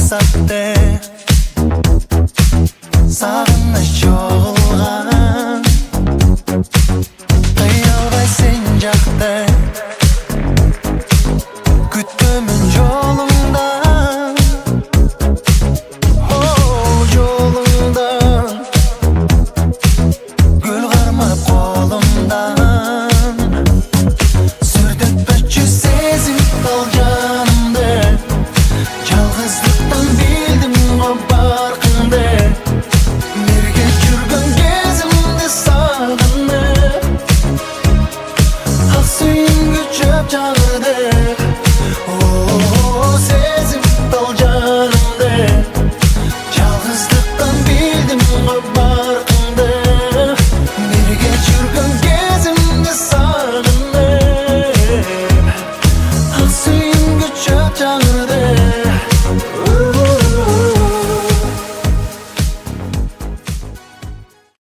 sahte sağınış yolgan Kıyalbay sen jakte Küttümün yolundan Oh yolundan Gül karmap kolumdan Sürdürtmüşçü sezim dal canımda Yalgızlıktan bildim o barkında Birge жүргөн кезимде сагынып Ак сүйүнгү чөп жагды О сезим дал жанымда Жалгыздыктан билдим го баркыңды Бирге жүргөн кезимде сагынып Ак сүйүнгү чөп жагды